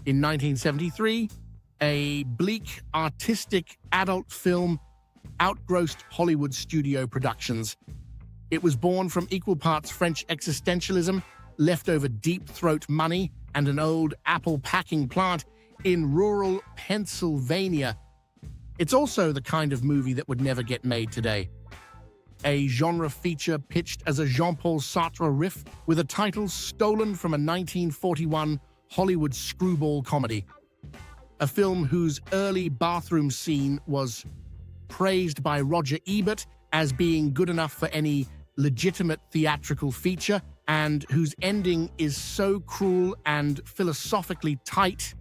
In 1973, a bleak, artistic adult film outgrossed Hollywood studio productions. It was born from equal parts French existentialism, leftover deep-throat money, and an old apple packing plant in rural Pennsylvania. It's also the kind of movie that would never get made today. A genre feature pitched as a Jean-Paul Sartre riff with a title stolen from a 1941 Hollywood screwball comedy. A film whose early bathroom scene was praised by Roger Ebert as being good enough for any legitimate theatrical feature, and whose ending is so cruel and philosophically tight,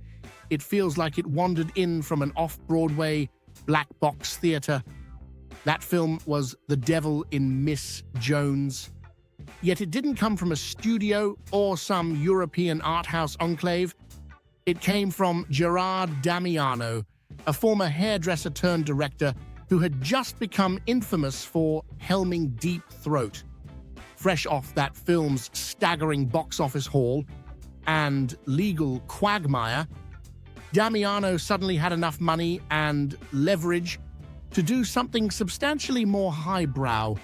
it feels like it wandered in from an off-Broadway black box theater. That film was The Devil in Miss Jones. Yet it didn't come from a studio or some European art house enclave. It came from Gerard Damiano, a former hairdresser-turned-director who had just become infamous for helming Deep Throat. Fresh off that film's staggering box office haul and legal quagmire, Damiano suddenly had enough money and leverage to do something substantially more highbrow.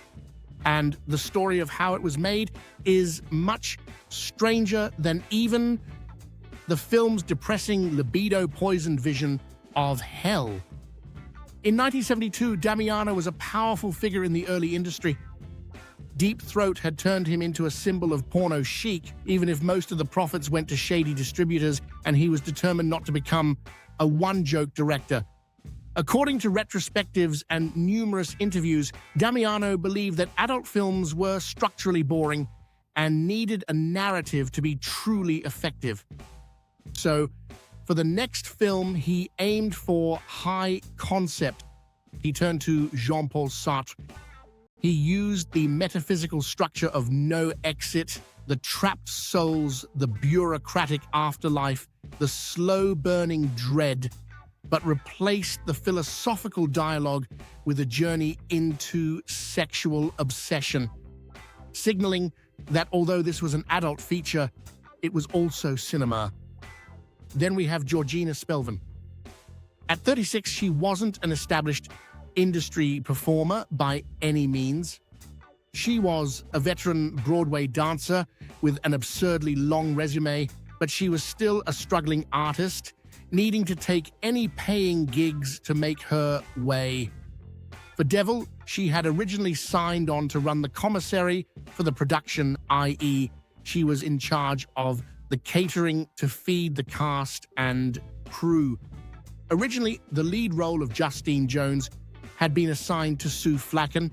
And the story of how it was made is much stranger than even the film's depressing, libido-poisoned vision of hell. In 1972, Damiano was a powerful figure in the early industry. Deep Throat had turned him into a symbol of porno chic, even if most of the profits went to shady distributors, and he was determined not to become a one-joke director. According to retrospectives and numerous interviews, Damiano believed that adult films were structurally boring and needed a narrative to be truly effective. So, for the next film, he aimed for high concept. He turned to Jean-Paul Sartre. He used the metaphysical structure of no exit, the trapped souls, the bureaucratic afterlife, the slow-burning dread, but replaced the philosophical dialogue with a journey into sexual obsession, signaling that although this was an adult feature, it was also cinema. Then we have Georgina Spelvin. At 36, she wasn't an established industry performer by any means. She was a veteran Broadway dancer with an absurdly long resume, but she was still a struggling artist, needing to take any paying gigs to make her way. For Devil, she had originally signed on to run the commissary for the production, i.e., she was in charge of the catering to feed the cast and crew. Originally, the lead role of Justine Jones had been assigned to Sue Flacken.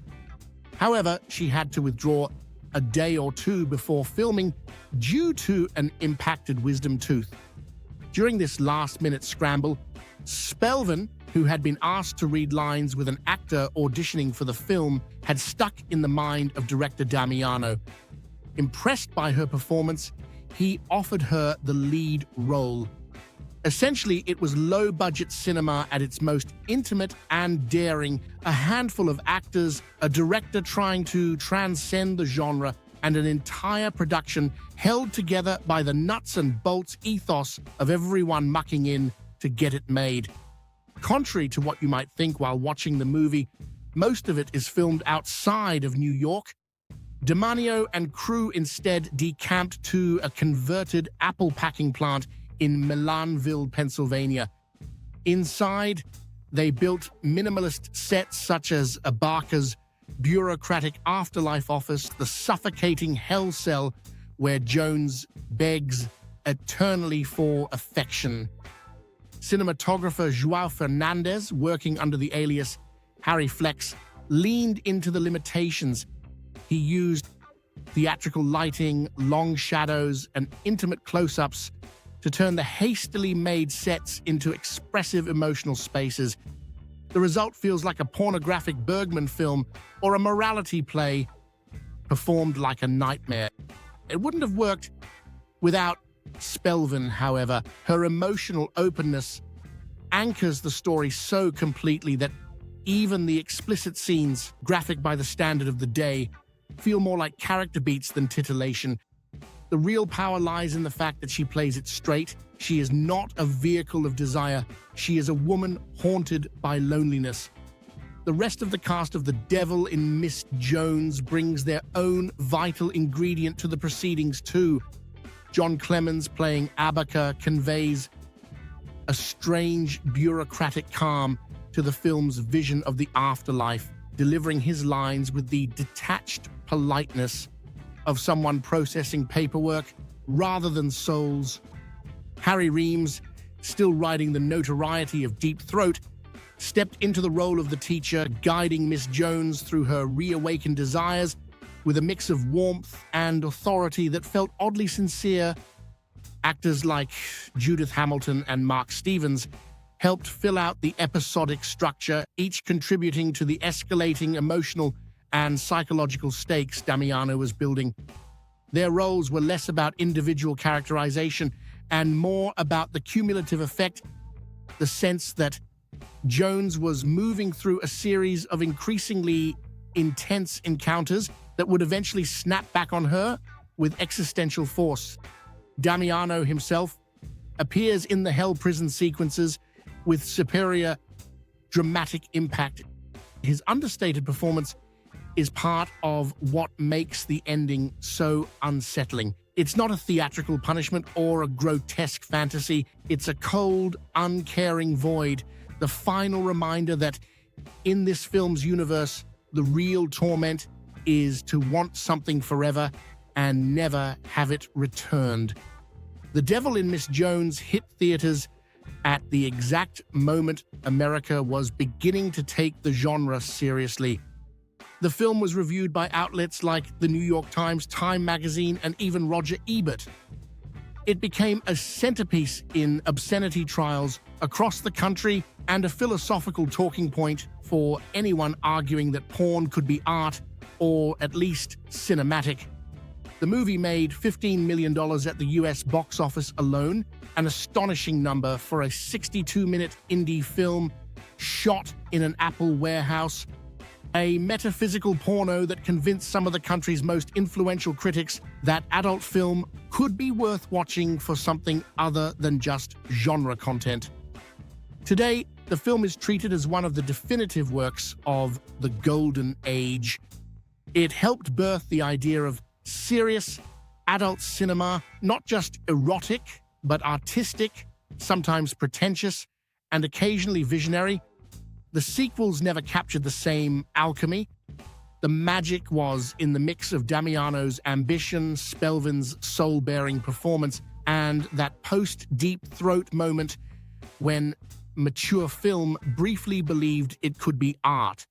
However, she had to withdraw a day or two before filming due to an impacted wisdom tooth. During this last-minute scramble, Spelvin, who had been asked to read lines with an actor auditioning for the film, had stuck in the mind of director Damiano. Impressed by her performance, he offered her the lead role. Essentially, it was low-budget cinema at its most intimate and daring, a handful of actors, a director trying to transcend the genre, and an entire production held together by the nuts and bolts ethos of everyone mucking in to get it made. Contrary to what you might think while watching the movie, most of it is filmed outside of New York. Damiano and crew instead decamped to a converted apple packing plant in Milanville, Pennsylvania. Inside, they built minimalist sets such as Barker's bureaucratic afterlife office, the suffocating hell cell where Jones begs eternally for affection. Cinematographer João Fernandes, working under the alias Harry Flex, leaned into the limitations. He used theatrical lighting, long shadows, and intimate close-ups to turn the hastily made sets into expressive emotional spaces. The result feels like a pornographic Bergman film or a morality play performed like a nightmare. It wouldn't have worked without Spelvin, however. Her emotional openness anchors the story so completely that even the explicit scenes, graphic by the standard of the day, feel more like character beats than titillation. The real power lies in the fact that she plays it straight. She is not a vehicle of desire. She is a woman haunted by loneliness. The rest of the cast of The Devil in Miss Jones brings their own vital ingredient to the proceedings too. John Clemens playing Abaca conveys a strange bureaucratic calm to the film's vision of the afterlife, delivering his lines with the detached politeness of someone processing paperwork rather than souls. Harry Reams, still riding the notoriety of Deep Throat, stepped into the role of the teacher, guiding Miss Jones through her reawakened desires with a mix of warmth and authority that felt oddly sincere. Actors like Judith Hamilton and Mark Stevens helped fill out the episodic structure, each contributing to the escalating emotional and psychological stakes Damiano was building. Their roles were less about individual characterization and more about the cumulative effect, the sense that Jones was moving through a series of increasingly intense encounters that would eventually snap back on her with existential force. Damiano himself appears in the hell prison sequences with superior dramatic impact. His understated performance is part of what makes the ending so unsettling. It's not a theatrical punishment or a grotesque fantasy. It's a cold, uncaring void, the final reminder that in this film's universe, the real torment is to want something forever and never have it returned. The Devil in Miss Jones hit theaters at the exact moment America was beginning to take the genre seriously. The film was reviewed by outlets like the New York Times, Time magazine, and even Roger Ebert. It became a centerpiece in obscenity trials across the country and a philosophical talking point for anyone arguing that porn could be art or at least cinematic. The movie made $15 million at the US box office alone, an astonishing number for a 62-minute indie film shot in an Apple warehouse, a metaphysical porno that convinced some of the country's most influential critics that adult film could be worth watching for something other than just genre content. Today, the film is treated as one of the definitive works of the Golden Age. It helped birth the idea of serious adult cinema, not just erotic, but artistic, sometimes pretentious, and occasionally visionary. The sequels never captured the same alchemy. The magic was in the mix of Damiano's ambition, Spelvin's soul-bearing performance, and that post-Deep Throat moment when mature film briefly believed it could be art.